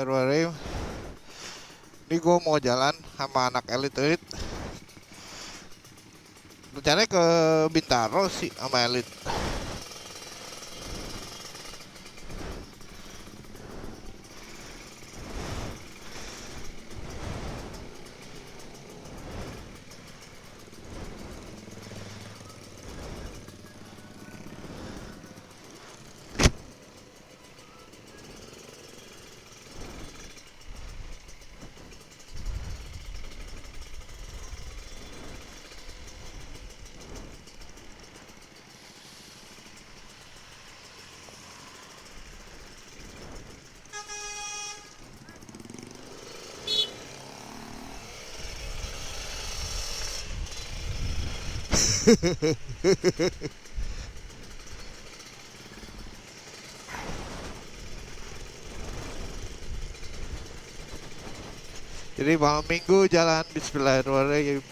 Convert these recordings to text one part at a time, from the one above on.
Bismillahirrahmanirrahim. Ini gue mau jalan sama anak elit. Rencananya ke Bintaro sih sama elit. Jadi malam minggu jalan Bismillahirrahmanirrahim.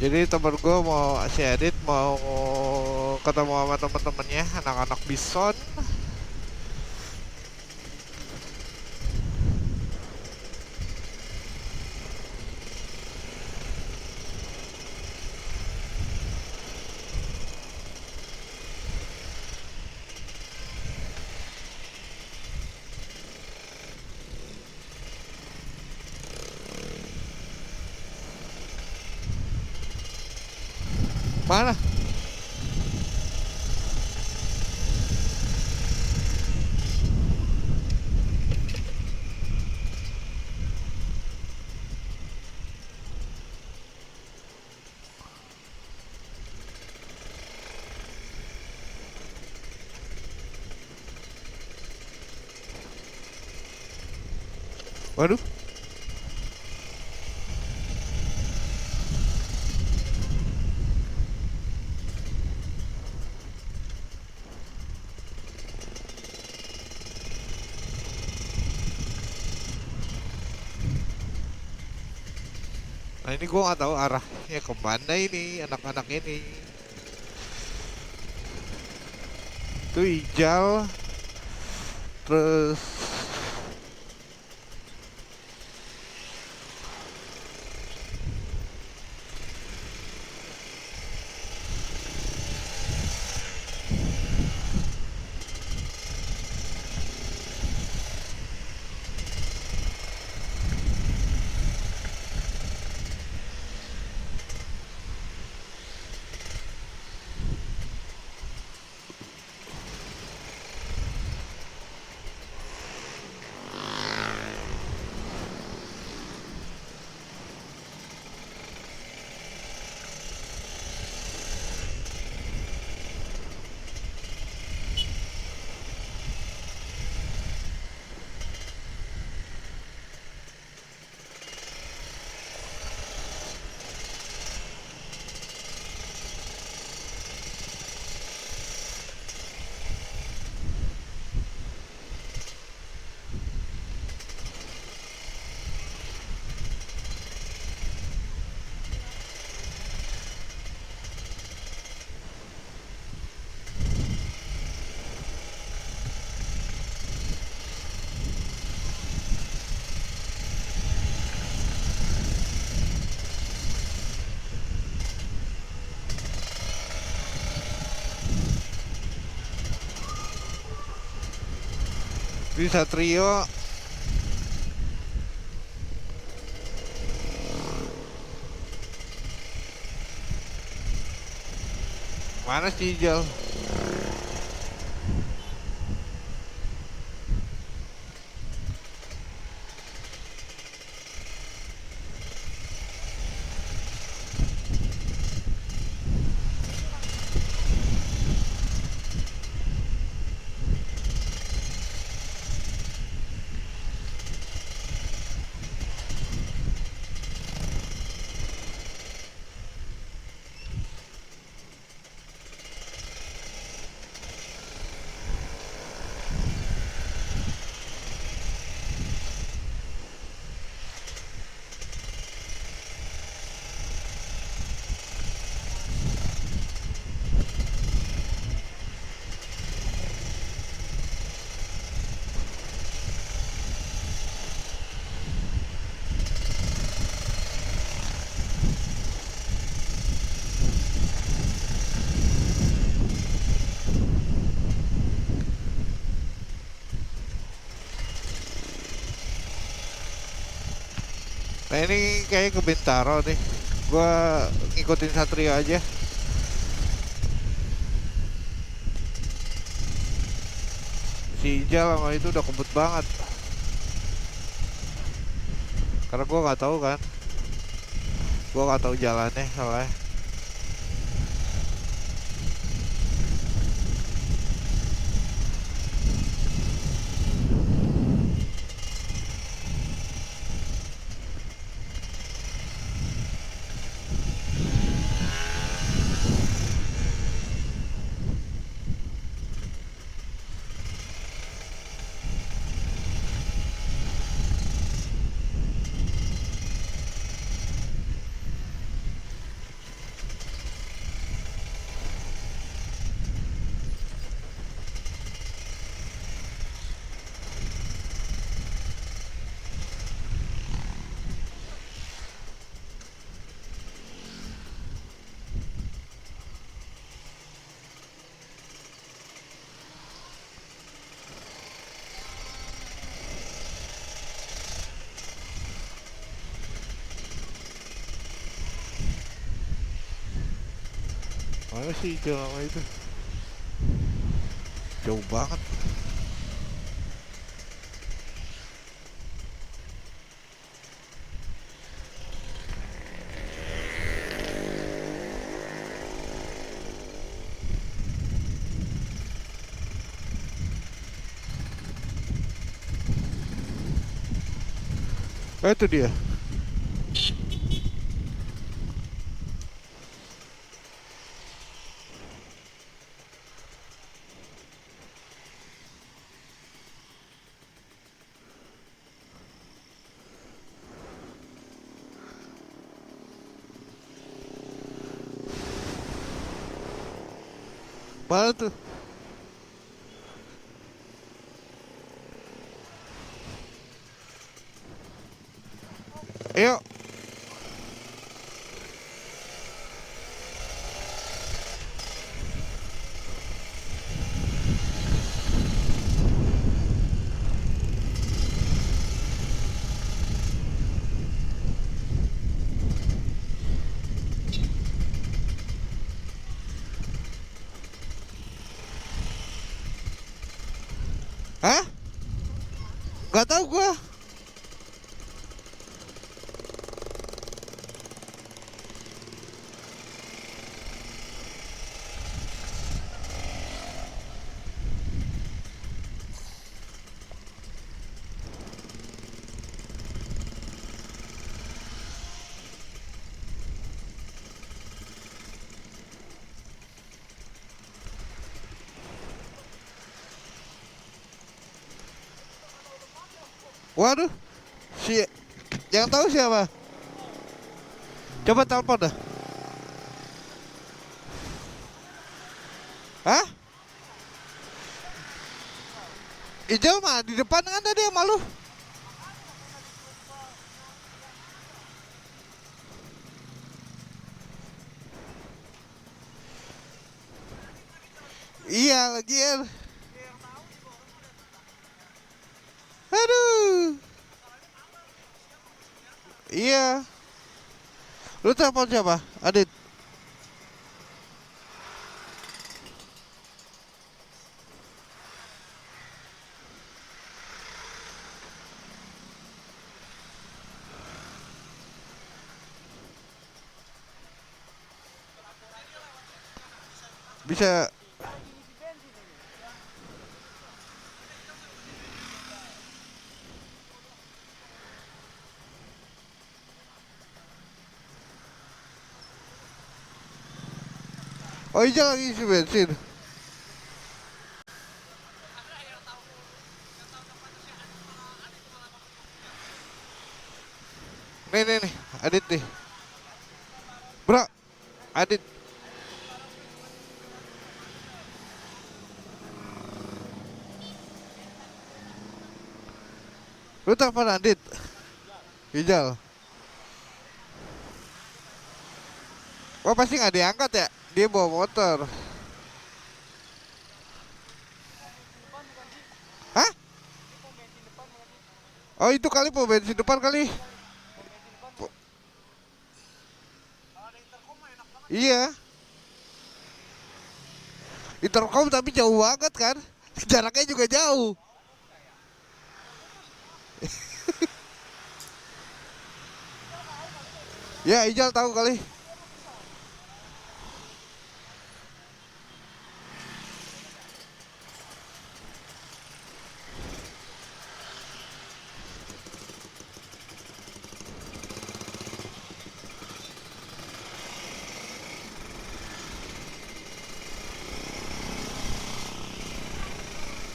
Jadi temen gue mau si Edit mau ketemu sama temen-temennya anak-anak Bison. Mana? Waduh. Nah ini gue nggak tahu arahnya kemana ini anak-anak ini. Itu hijau. Terus di Satrio Mana si Ijal? Nah ini kayak ke Bintaro nih. Gua ngikutin Satrio aja. Si Ijal sama itu udah kebut banget. Karena gua nggak tahu kan. Gua nggak tahu jalannya soalnya. Mana sih Ijal sama itu? Jauh banget. Itu dia. Mana tuh? Ayo. Hah? Gak tahu gua. Waduh. Si yang tahu siapa? Coba telepon dah. Hah? Ijal mah di depan kan tadi sama lu. Iya lagi ya. Aduh. Iya. Lu telepon siapa? Adit. Bisa. Oh iya lagi isi bensin. Nih, Adit nih. Bro, Adit. Lu telepon Adit. Hijal. Wah pasti nggak diangkat ya. Dia bawa motor. Hah? Oh itu kali pom bensin depan kali. Iya. Intercom tapi jauh banget kan. Jaraknya juga jauh. Ya Ijal tahu kali.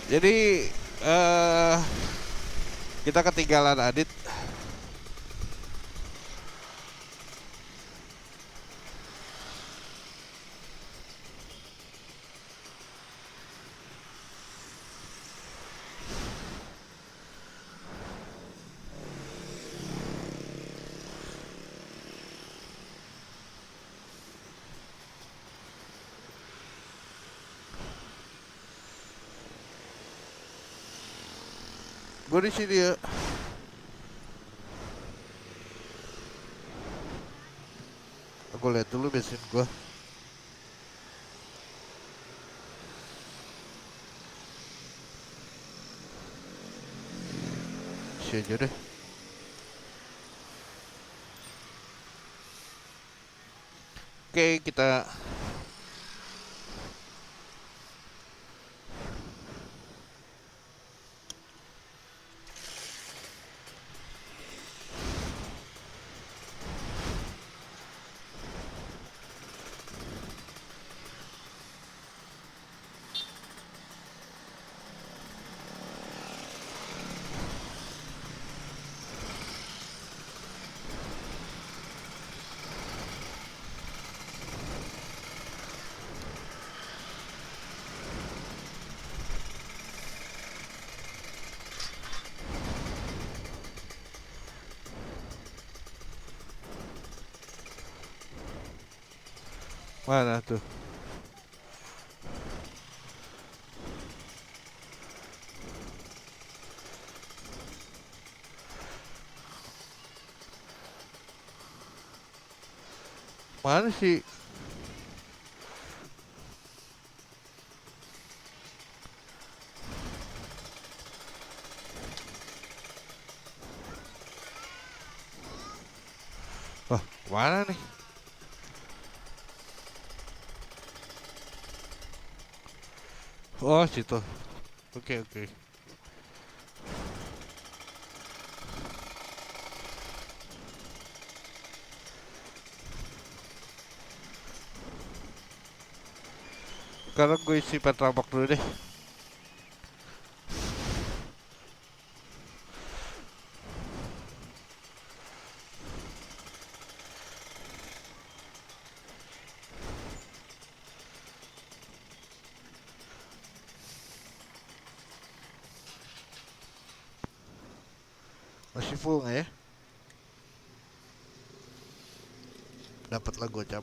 Jadi kita ketinggalan Adit. Gue di sini ya. Aku lihat dulu bensin gue. Isi aja deh. Oke kita. Mana tuh? Mana sih? Wah, mana nih? Oh, situ. Oke. Sekarang gue isi petrabak dulu deh. Masih full nggak ya? Dapat lah gocap.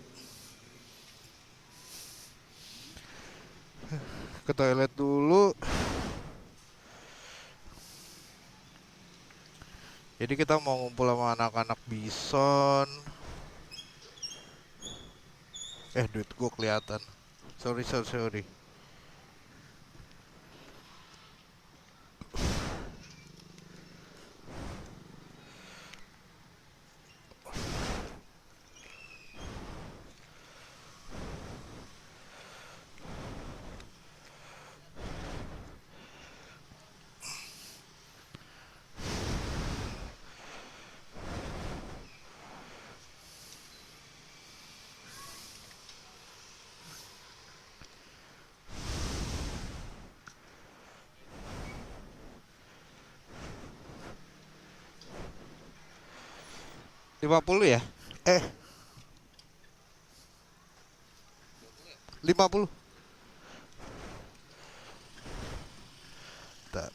Ke toilet dulu. Jadi kita mau ngumpul sama anak-anak bison. Duit gue kelihatan. Sorry. 50 ya? Eh, 50. Bentar.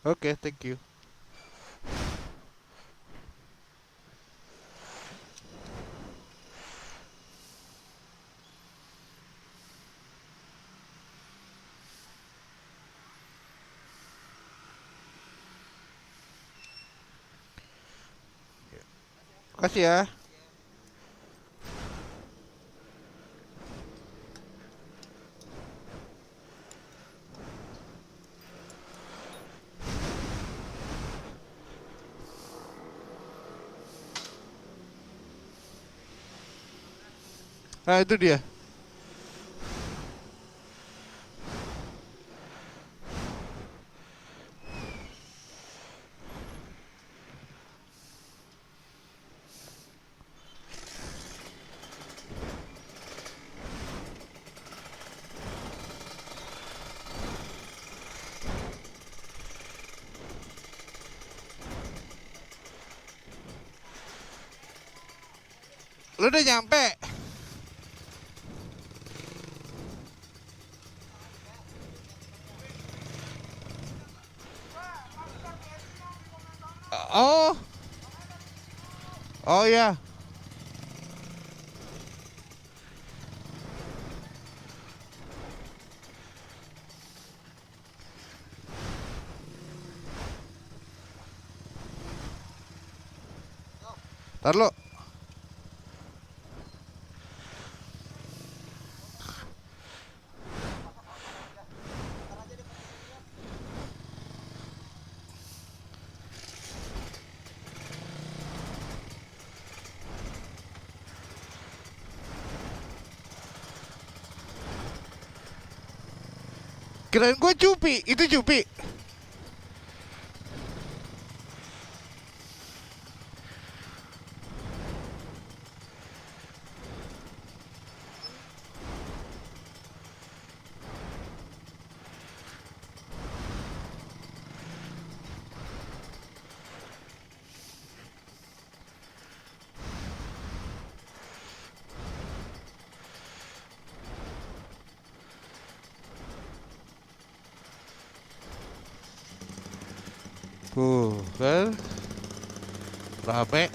Oke, thank you. Makasih ya. Nah, itu dia. Lu udah nyampe? Oh. Oh ya. Ntar lo. Kirain gue Cupi, itu Cupi. Kan rame.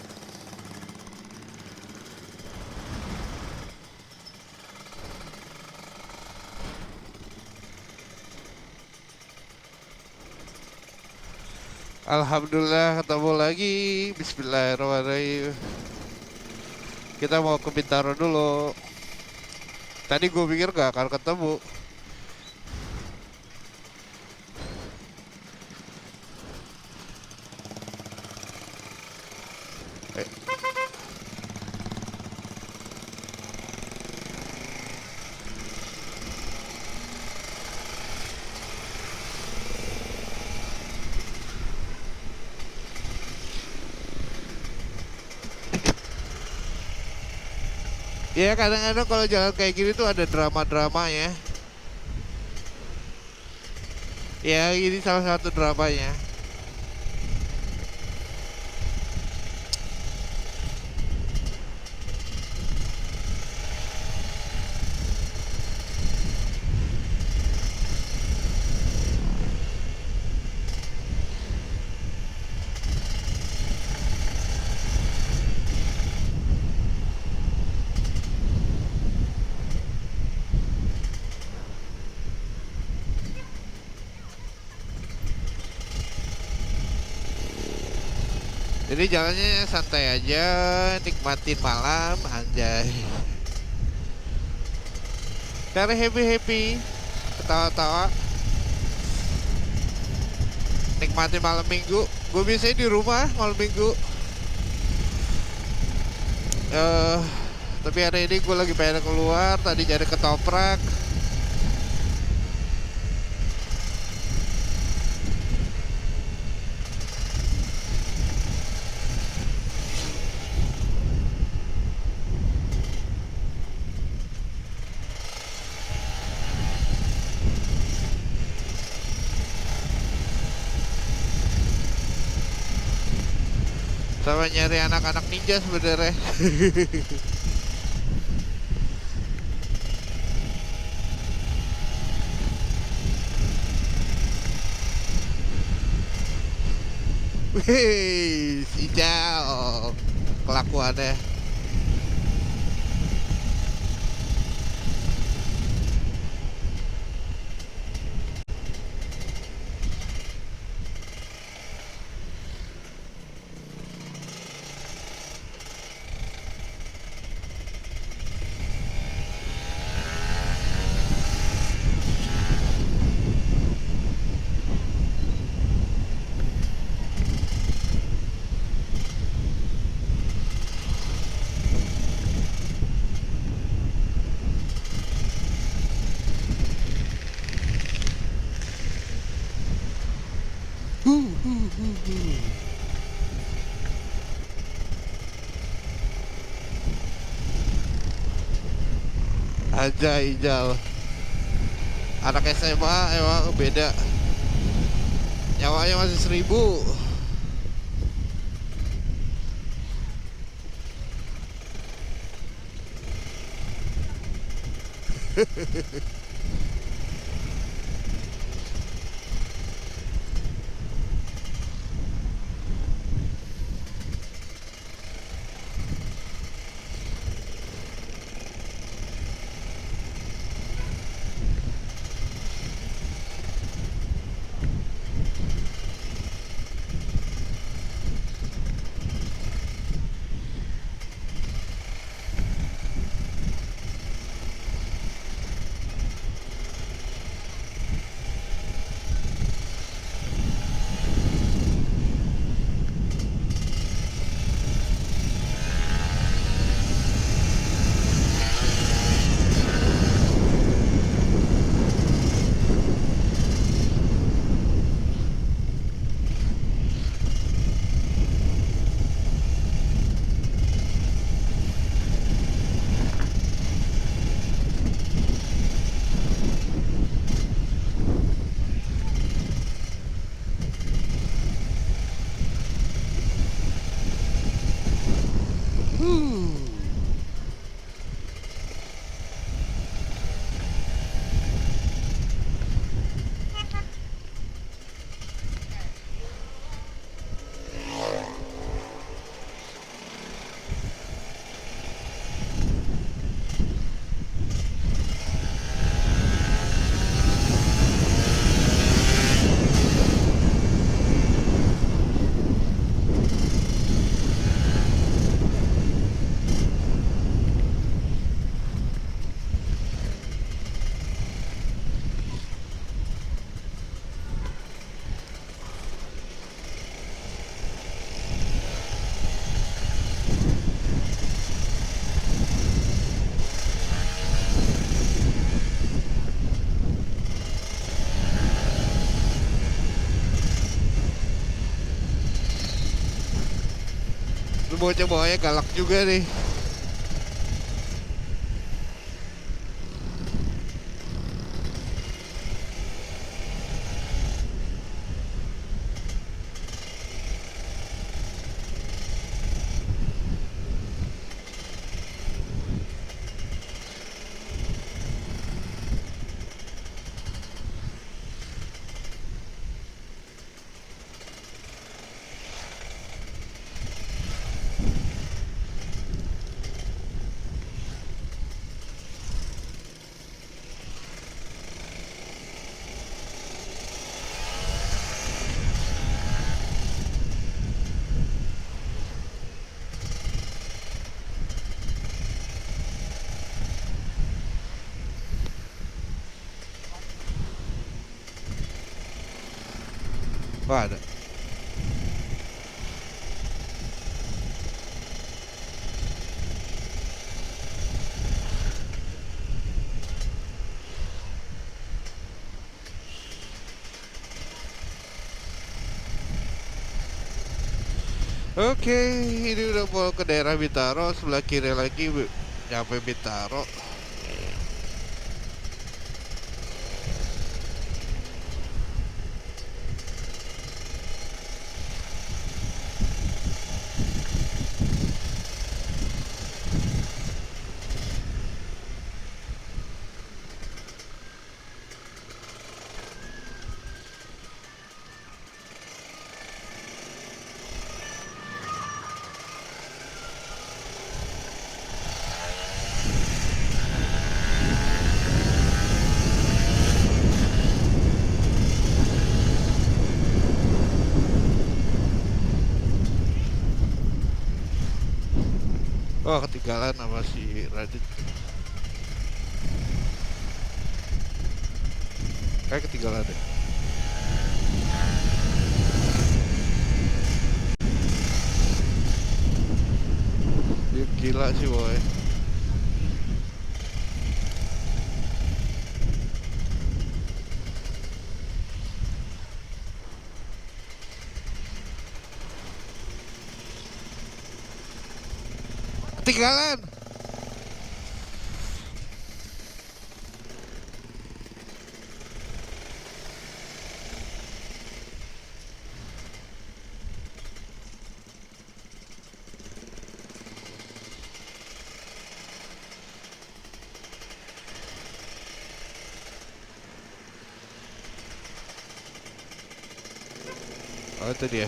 Alhamdulillah ketemu lagi. Bismillahirrahmanirrahim. Kita mau ke Bintaro dulu. Tadi gue pikir gak akan ketemu. Ya kadang-kadang kalau jalan kayak gini tuh ada drama-dramanya. Ya ini salah satu dramanya. Jadi jalannya santai aja, nikmatin malam, anjay. Cari happy-happy, ketawa-tawa, nikmatin malam minggu. Gue biasanya di rumah malam minggu. Tapi hari ini gue lagi pengen keluar, tadi jadi ketoprak. Sama nyari anak-anak ninja sebenarnya. Wih, hijau kelakuannya. Aja hijau. Anak SMA emang beda. Nyawanya masih 1000. Lu bocah-bocahnya galak juga nih. Wah, ada. Oke, ini udah mau ke daerah Bintaro, sebelah kiri lagi nyampe Bintaro. Oh, ketinggalan sama si Radit. Kayak ketinggalan deh. Dia gila sih boy. Ketinggalan. Oh itu dia.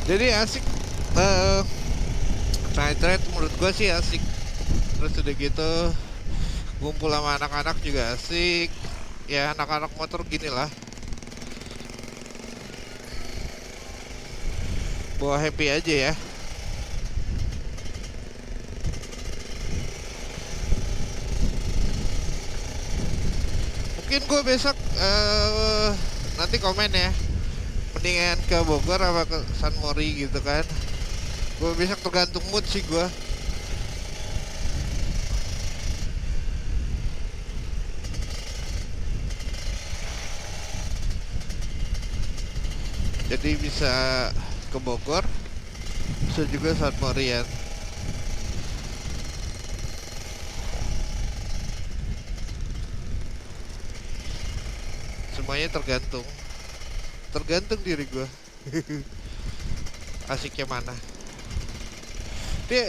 Jadi asik. eh Night ride menurut gua sih asik. Terus udah gitu ngumpul sama anak-anak juga asik. Ya anak-anak motor gini lah. Bawa happy aja ya. Mungkin gue besok nanti komen ya. Mendingan ke Bogor apa ke San Mori gitu kan. Gue besok tergantung mood sih gue. Jadi bisa ke Bogor, bisa juga San Morian. Semuanya tergantung diri gue. Asiknya mana. Dia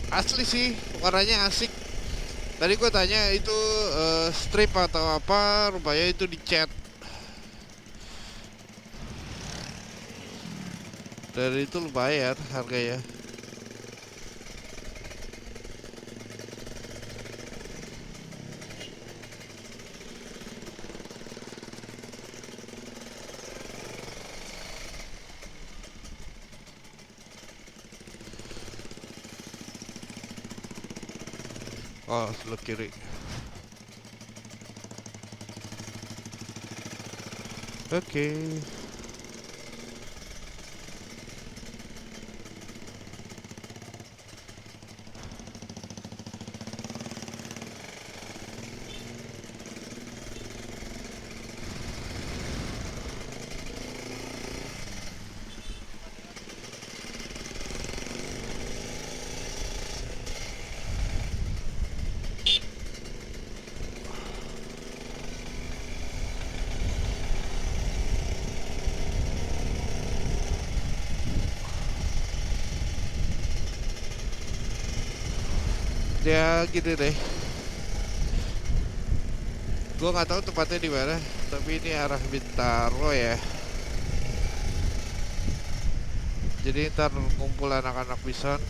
asli sih, warnanya asik. Tadi gue tanya itu strip atau apa, rupanya itu dicat. Dari itu lumayan harganya. Oh, sebelah kiri. Oke. Dia gini deh. Gue nggak tahu tempatnya di mana, tapi ini arah Bintaro ya. Jadi ntar ngumpul anak-anak Bison.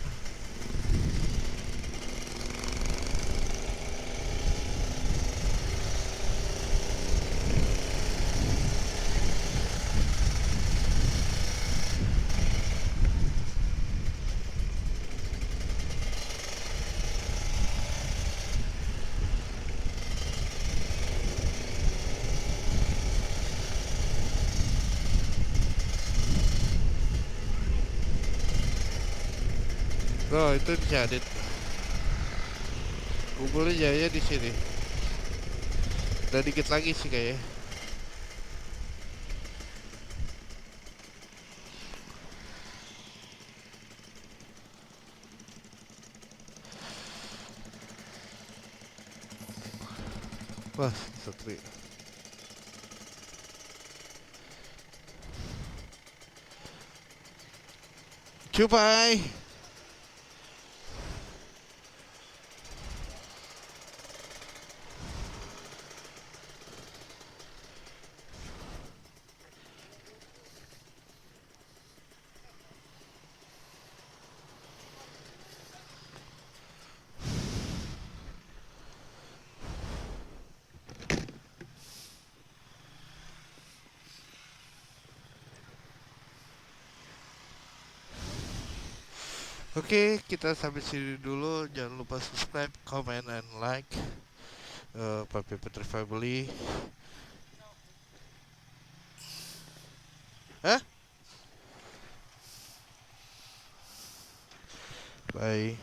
Bro, itu di Jadit. Kumpulnya jaya di sini. Udah dikit lagi sih kayaknya. Wah, Satri. Cupai. Oke, kita sampai sini dulu. Jangan lupa subscribe, comment, and like. Papi Putri Family. Hah? Bye.